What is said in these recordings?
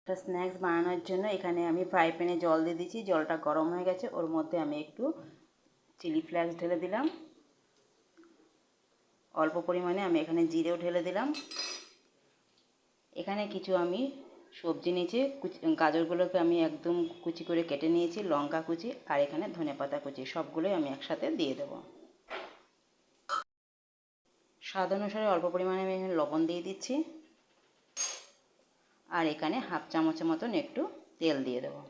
একটা স্ন্যাক্স বানানোর জন্য এখানে আমি ফ্রাই প্যানে জল দিয়ে দিয়েছি। জলটা গরম হয়ে গেছে, ওর মধ্যে আমি একটু চিলি ফ্লেক্স ঢেলে দিলাম। অল্প পরিমাণে আমি এখানে জিরেও ঢেলে দিলাম। এখানে কিছু আমি সবজি নিয়েছি, গাজরগুলোকে আমি একদম কুচি করে কেটে নিয়েছি, লঙ্কা কুচি, আর এখানে ধনেপাতা কুচি, সবগুলোই আমি একসাথে দিয়ে দেব। স্বাদ অনুসারে অল্প পরিমাণে আমি এখানে লবণ দিয়ে দিচ্ছি, আর এখানে হাফ চামচের মতন একটু তেল দিয়ে দেবো।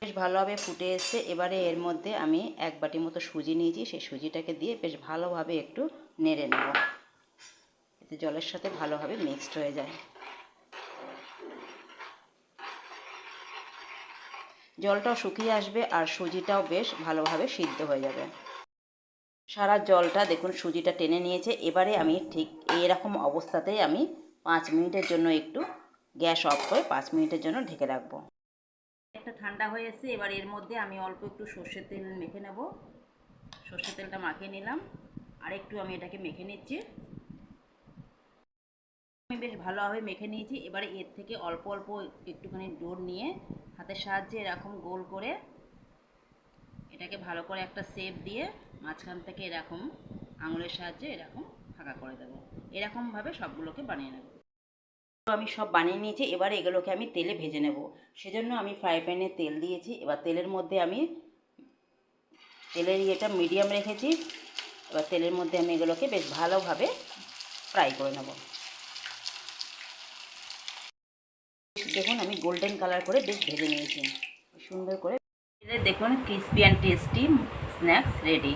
বেশ ভালোভাবে ফুটে এসছে। এবারে এর মধ্যে আমি 1 বাটি মতো সুজি নিয়েছি, সেই সুজিটাকে দিয়ে বেশ ভালোভাবে একটু নেড়ে নেব, এতে জলের সাথে ভালোভাবে মিক্সড হয়ে যায়। জলটাও শুকিয়ে আসবে আর সুজিটাও বেশ ভালোভাবে সিদ্ধ হয়ে যাবে। সারা জলটা দেখুন সুজিটা টেনে নিয়েছে। এবারে আমি ঠিক এরকম অবস্থাতেই আমি 5 মিনিটের জন্য একটু গ্যাস অফ করে 5 মিনিটের জন্য ঢেকে রাখবো। একটা ঠান্ডা হয়ে এসেছে, এবার এর মধ্যে আমি অল্প একটু সর্ষের তেল মেখে নেব। সর্ষের তেলটা মাখিয়ে নিলাম, আর একটু আমি এটাকে মেখে নিচ্ছি। আমি বেশ ভালোভাবে মেখে নিয়েছি। এবারে এর থেকে অল্প অল্প একটুখানি ডোর নিয়ে হাতের সাহায্যে এরকম গোল করে এটাকে ভালো করে একটা শেপ দিয়ে মাঝখান থেকে এরকম আঙুলের সাহায্যে এরকম ফাঁকা করে দেবো। এরকমভাবে সবগুলোকে বানিয়ে নেব। আমি সব বানিয়ে নিয়েছি, এবারে এগুলোকে আমি তেলে ভেজে নেব। সেজন্য আমি ফ্রাই প্যানে তেল দিয়েছি। এবার তেলের মধ্যে আমি তেলের ইয়েটা মিডিয়াম রেখেছি। এবার তেলের মধ্যে আমি এগুলোকে বেশ ভালোভাবে ফ্রাই করে নেব। দেখুন আমি গোল্ডেন কালার করে বেশ ভেজে নিয়েছি সুন্দর করে। দেখুন crispy and tasty snacks ready.